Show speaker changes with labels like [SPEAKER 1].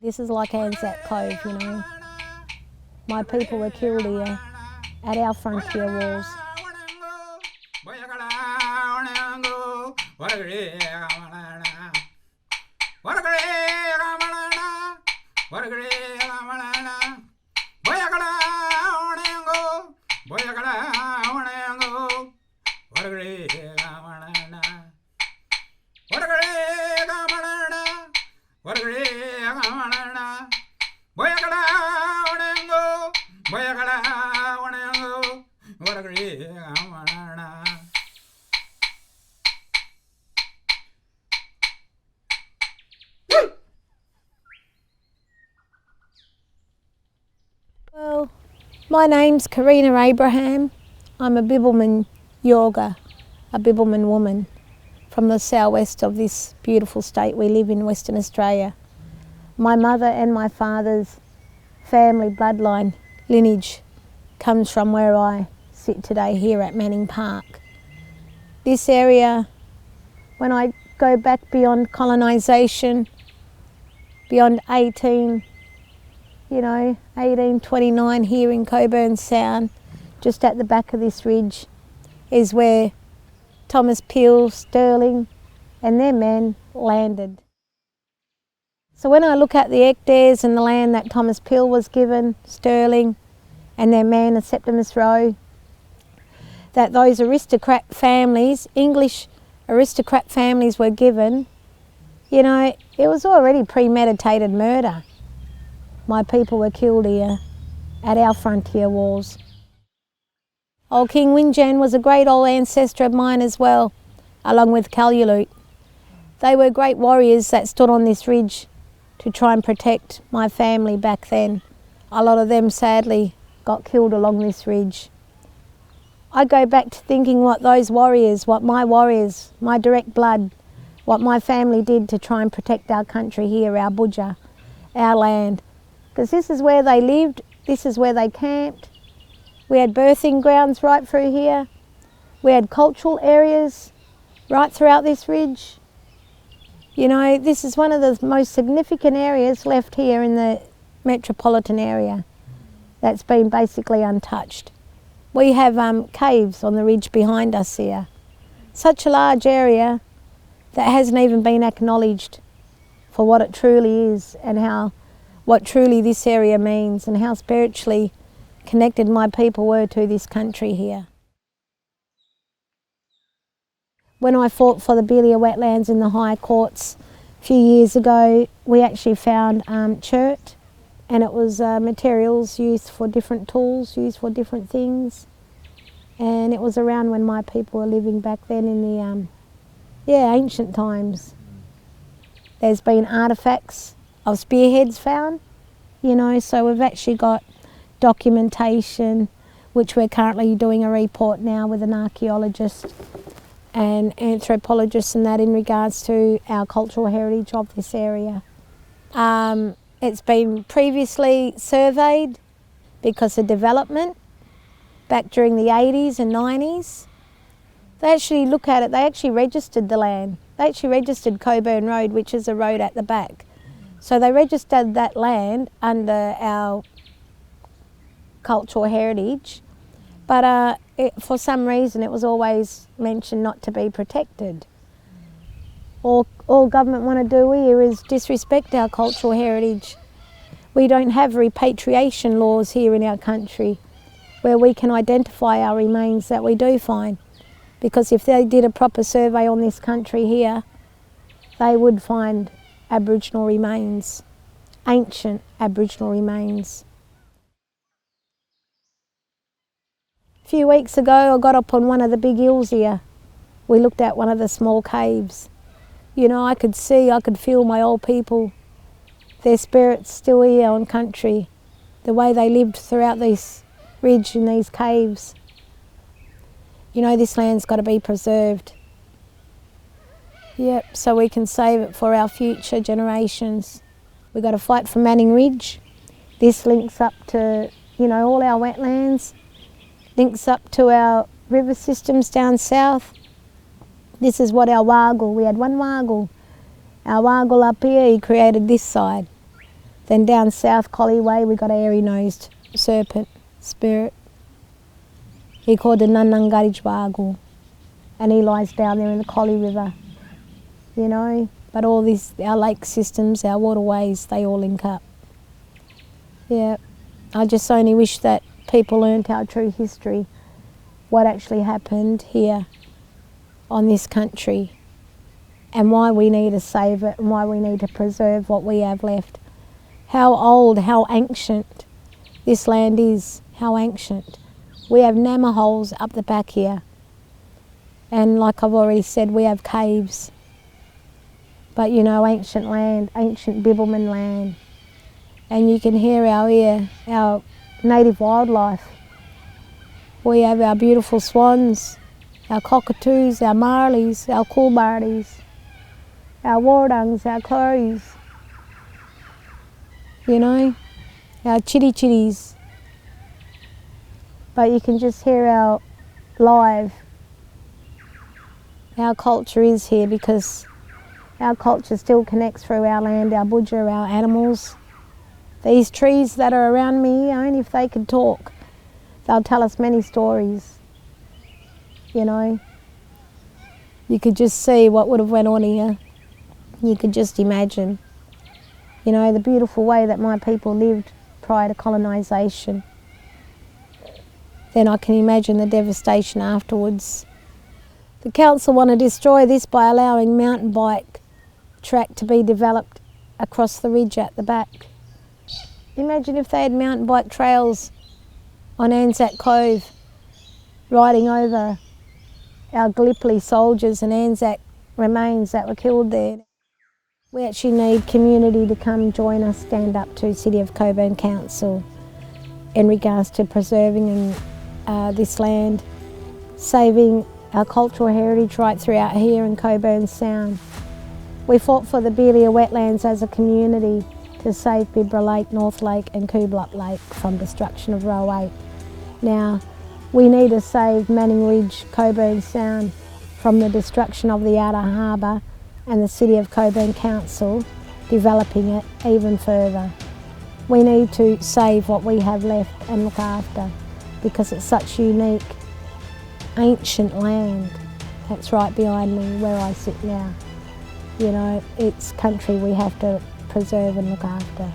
[SPEAKER 1] This is like Anzac Cove, you know. My people were killed here at our frontier walls. Well, my name's Karina Abraham. I'm a Bibbulmun Yorga, a Bibbulmun woman from the southwest of this beautiful state we live in, Western Australia. My mother and my father's family bloodline lineage comes from where I sit today here at Manning Park. This area, when I go back beyond colonisation, beyond 1829 here in Cockburn Sound, just at the back of this ridge, is where Thomas Peel, Stirling and their men landed. So when I look at the hectares and the land that Thomas Peel was given, Stirling and their men, Septimus Roe, that those aristocrat families, English aristocrat families were given, you know, it was already premeditated murder. My people were killed here at our frontier walls. Old King Winjan was a great old ancestor of mine as well, along with Calulut. They were great warriors that stood on this ridge to try and protect my family back then. A lot of them sadly got killed along this ridge. I go back to thinking what those warriors, my direct blood, what my family did to try and protect our country here, our budja, our land. Because this is where they lived, this is where they camped. We had birthing grounds right through here. We had cultural areas right throughout this ridge. You know, this is one of the most significant areas left here in the metropolitan area that's been basically untouched. We have caves on the ridge behind us here. Such a large area that hasn't even been acknowledged for what it truly is and what truly this area means and how spiritually connected my people were to this country here. When I fought for the Belia wetlands in the high courts a few years ago, we actually found chert, and it was materials used for different tools, used for different things. And it was around when my people were living back then in the ancient times. There's been artefacts of spearheads found, you know, so we've actually got documentation, which we're currently doing a report now with an archaeologist and anthropologist and that in regards to our cultural heritage of this area. It's been previously surveyed because of development back during the 80s and 90s. They actually look at it, they actually registered the land. They actually registered Cockburn Road, which is a road at the back. So they registered that land under our cultural heritage, but for some reason it was always mentioned not to be protected. All government want to do here is disrespect our cultural heritage. We don't have repatriation laws here in our country where we can identify our remains that we do find, because if they did a proper survey on this country here, they would find Aboriginal remains, ancient Aboriginal remains. A few weeks ago I got up on one of the big hills here. We looked at one of the small caves. You know, I could feel my old people, their spirits still here on country, the way they lived throughout this ridge and these caves. You know, this land's got to be preserved. Yep, so we can save it for our future generations. We've got to fight for Manning Ridge. This links up to, you know, all our wetlands, links up to our river systems down south. This is what our Wargle, we had one Wargle. Our Wargle up here, he created this side. Then down South Collie Way we got an airy-nosed serpent spirit. He called the Nunungarijwagu, and he lies down there in the Collie River, you know. But all this, our lake systems, our waterways, they all link up. Yeah, I just only wish that people learnt our true history, what actually happened here on this country, and why we need to save it and why we need to preserve what we have left. How old, how ancient this land is, how ancient. We have nama holes up the back here, and like I've already said, we have caves. But you know, ancient land, ancient Bibbulmun land. And you can hear our native wildlife. We have our beautiful swans, our cockatoos, our marlies, our coolbardies, our wardungs, our crows, you know, our chitties. But you can just hear our culture is here, because our culture still connects through our land, our budger, our animals. These trees that are around me, only if they could talk, they'll tell us many stories, you know. You could just see what would have went on here. You could just imagine, you know, the beautiful way that my people lived prior to colonisation. Then I can imagine the devastation afterwards. The council want to destroy this by allowing mountain bike track to be developed across the ridge at the back. Imagine if they had mountain bike trails on Anzac Cove, riding over our Gallipoli soldiers and Anzac remains that were killed there. We actually need community to come join us, stand up to City of Cockburn Council in regards to preserving this land, saving our cultural heritage right throughout here in Cockburn Sound. We fought for the Beelia wetlands as a community to save Bibra Lake, North Lake and Coolblup Lake from destruction of Row 8. Now, we need to save Manning Ridge, Cockburn Sound from the destruction of the outer harbour, and the City of Cockburn Council developing it even further. We need to save what we have left and look after, because it's such unique, ancient land that's right behind me where I sit now. You know, it's country we have to preserve and look after.